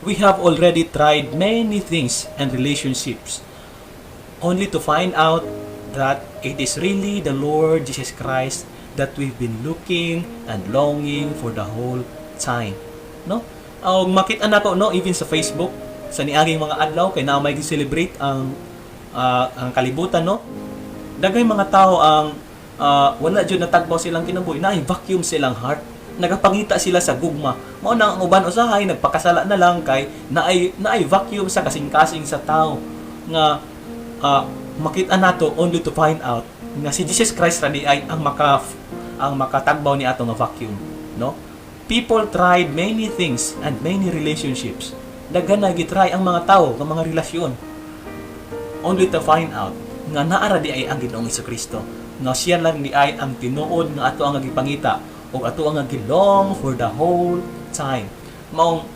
We have already tried many things and relationships only to find out that it is really the Lord Jesus Christ that we've been looking and longing for the whole time. No? Makita na ko, no, even sa Facebook, sa niaging mga adlaw, kay na may celebrate ang kalibutan, no? Dagay mga tao ang wala jud natagbaw silang kinabuhi, na vacuum silang heart. Nagapangita sila sa gugma. Mao nang ang uban usahay nagpakasala na lang kay naay vacuum sa kasing-kasing sa tao nga makita nato only to find out nga si Jesus Christ radi ay ang makatagbaw ni ato nga vacuum, no? People tried many things and many relationships. Daghan na gitry ang mga tao nga mga relasyon only to find out nga naa di ay ang Ginoong Hesukristo, nga siya lang di ay ang tinuod nga ato ang gipangita o ato ang gilong for the whole time. Maong